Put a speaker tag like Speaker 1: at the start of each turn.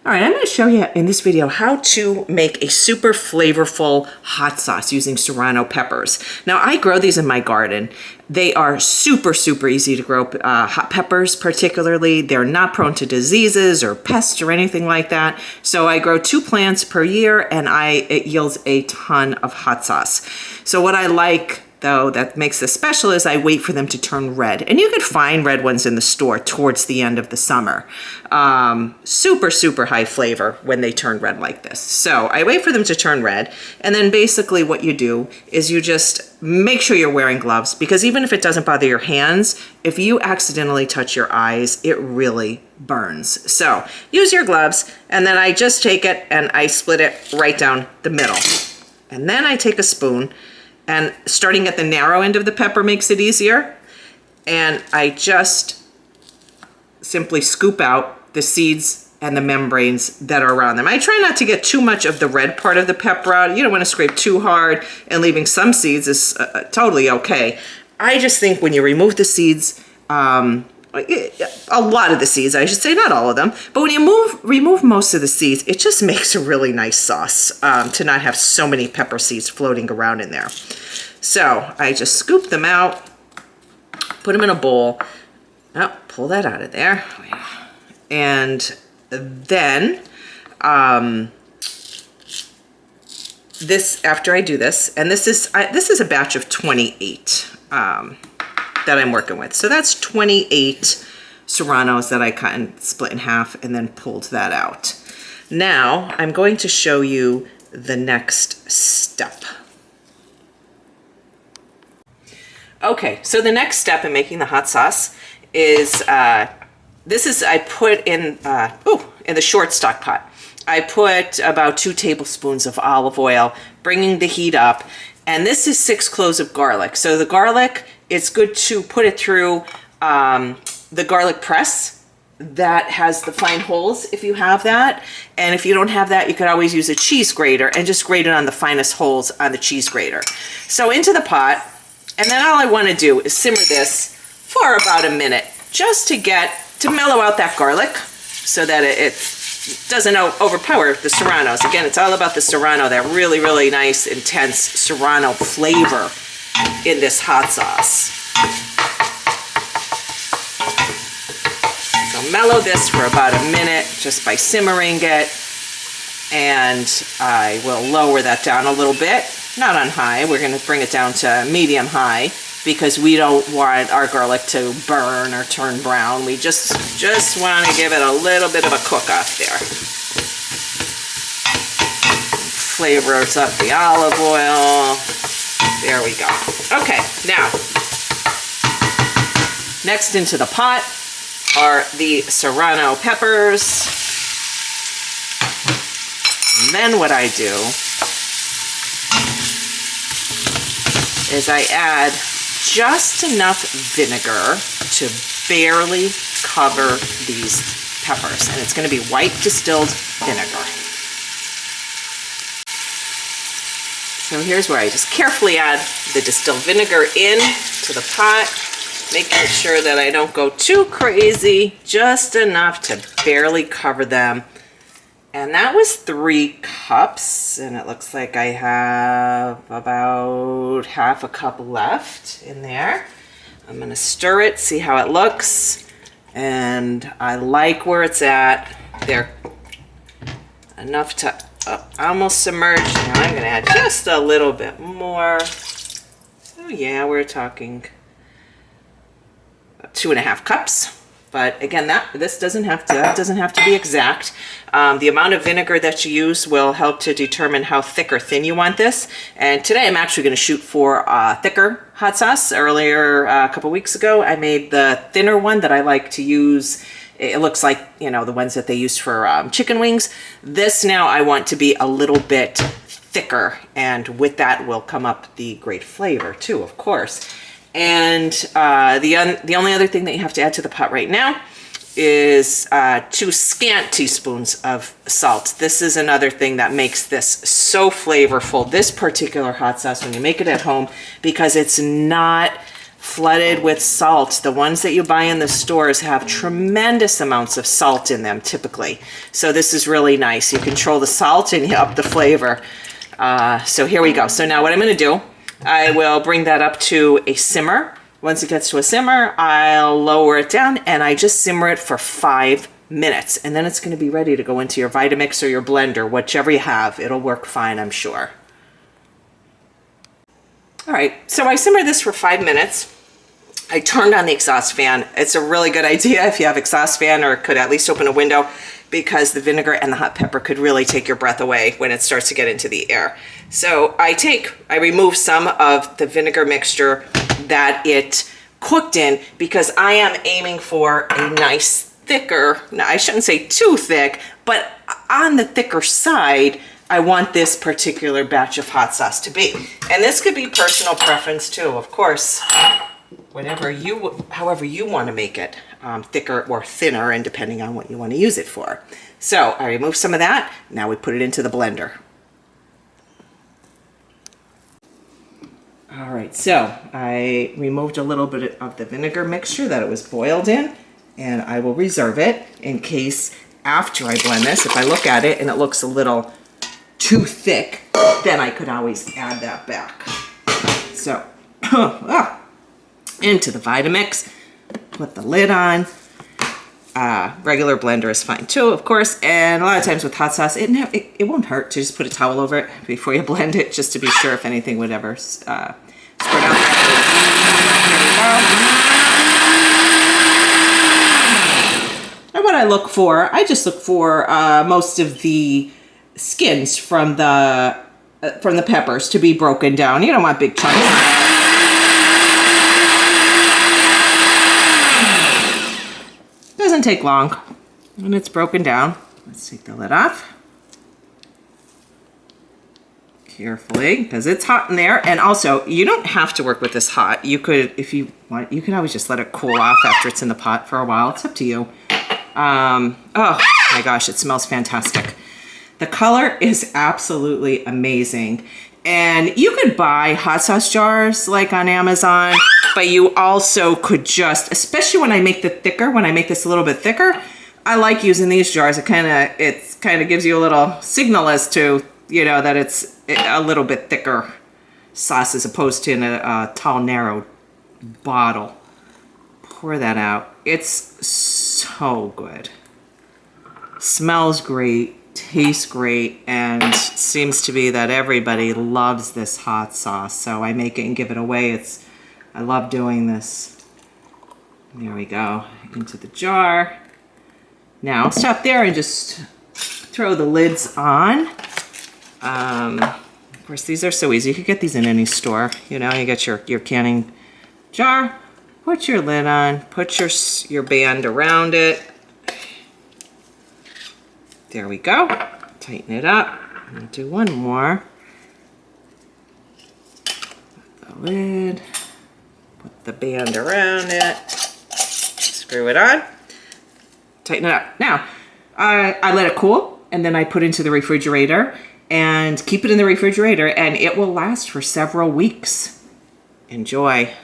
Speaker 1: All right, I'm going to show you in this video how to make a super flavorful hot sauce using Serrano peppers. Now, I grow these in my garden. They are super, super easy to grow, hot peppers particularly. They're not prone to diseases or pests or anything like that. So I grow 2 plants per year and it yields a ton of hot sauce. So what I like though that makes this special is I wait for them to turn red. And you could find red ones in the store towards the end of the summer. Super, super high flavor when they turn red like this. So I wait for them to turn red. And then basically what you do is you just make sure you're wearing gloves, because even if it doesn't bother your hands, if you accidentally touch your eyes, it really burns. So use your gloves, and then I just take it and I split it right down the middle. And then I take a spoon, and starting at the narrow end of the pepper makes it easier. And I just simply scoop out the seeds and the membranes that are around them. I try not to get too much of the red part of the pepper out. You don't want to scrape too hard, and leaving some seeds is totally okay. I just think when you remove the seeds, a lot of the seeds, I should say, not all of them, but when you remove most of the seeds, it just makes a really nice sauce to not have so many pepper seeds floating around in there. So I just scoop them out, put them in a bowl. Oh, pull that out of there. And then after I do this, and this is a batch of 28. That I'm working with. So that's 28 Serranos that I cut and split in half and then pulled that out. Now I'm going to show you the next step. Okay, so the next step in making the hot sauce is, I put in the short stock pot. I put about 2 tablespoons of olive oil, bringing the heat up. And this is 6 cloves of garlic. So the garlic, it's good to put it through the garlic press that has the fine holes if you have that. And if you don't have that, you could always use a cheese grater and just grate it on the finest holes on the cheese grater. So into the pot, and then all I want to do is simmer this for about a minute, just to mellow out that garlic so that it doesn't overpower the Serranos. Again, it's all about the Serrano, that really, really nice, intense Serrano flavor in this hot sauce. So mellow this for about a minute just by simmering it. And I will lower that down a little bit, not on high. We're going to bring it down to medium high, because we don't want our garlic to burn or turn brown. We just want to give it a little bit of a cook off there. Flavors up the olive oil. There we go. Okay, now, next into the pot are the Serrano peppers. And then what I do is I add just enough vinegar to barely cover these peppers. And it's going to be white distilled vinegar. So here's where I just carefully add the distilled vinegar in to the pot, making sure that I don't go too crazy, just enough to barely cover them. And that was 3 cups, and it looks like I have about half a cup left in there. I'm gonna stir it, see how it looks, and I like where it's at. They're enough to almost submerge. Now I'm gonna add just a little bit more. So yeah, we're talking 2.5 cups. But again, this doesn't have to be exact. The amount of vinegar that you use will help to determine how thick or thin you want this. And today I'm actually going to shoot for thicker hot sauce. Earlier, a couple weeks ago, I made the thinner one that I like to use. It looks like, you know, the ones that they use for chicken wings. This now I want to be a little bit thicker, and with that will come up the great flavor too, of course. And the only other thing that you have to add to the pot right now is 2 scant teaspoons of salt. This is another thing that makes this so flavorful, this particular hot sauce, when you make it at home, because it's not flooded with salt. The ones that you buy in the stores have tremendous amounts of salt in them typically. So this is really nice. You control the salt and you up the flavor. So here we go. So now what I'm gonna do, I will bring that up to a simmer. Once it gets to a simmer, I'll lower it down and I just simmer it for 5 minutes. And then it's gonna be ready to go into your Vitamix or your blender, whichever you have. It'll work fine, I'm sure. All right, so I simmered this for 5 minutes. I turned on the exhaust fan. It's a really good idea if you have exhaust fan, or could at least open a window, because the vinegar and the hot pepper could really take your breath away when it starts to get into the air. So I remove some of the vinegar mixture that it cooked in, because I am aiming for a nice thicker, now I shouldn't say too thick, but on the thicker side, I want this particular batch of hot sauce to be. And this could be personal preference too, of course, however you want to make it, thicker or thinner, and depending on what you want to use it for. So I remove some of that. Now we put it into the blender. All right, so I removed a little bit of the vinegar mixture that it was boiled in, and I will reserve it in case after I blend this, if I look at it and it looks a little too thick, then I could always add that back. So, into the Vitamix, put the lid on. Regular blender is fine too, of course, and a lot of times with hot sauce, it won't hurt to just put a towel over it before you blend it, just to be sure if anything would ever squirt out. And what I look for, I just look for most of the skins from the peppers to be broken down. You don't want big chunks. Doesn't take long, and it's broken down. Let's take the lid off carefully, because it's hot in there. And also, you don't have to work with this hot. You could, if you want, you can always just let it cool off after it's in the pot for a while. It's up to you. Oh my gosh, it smells fantastic. The color is absolutely amazing. And you could buy hot sauce jars like on Amazon, but you also could just, especially when I make this a little bit thicker, I like using these jars. It kind of gives you a little signal as to, you know, that it's a little bit thicker sauce as opposed to in a tall, narrow bottle. Pour that out. It's so good. Smells great. Tastes great, and seems to be that everybody loves this hot sauce, so I make it and give it away. I love doing this. There we go, into the jar. Now I'll stop there and just throw the lids on. Of course, these are so easy. You could get these in any store. You know, you get your canning jar, put your lid on, put your band around it. There we go. Tighten it up. I'm gonna do one more. Put the lid. Put the band around it. Screw it on. Tighten it up. Now, I let it cool, and then I put it into the refrigerator and keep it in the refrigerator, and it will last for several weeks. Enjoy.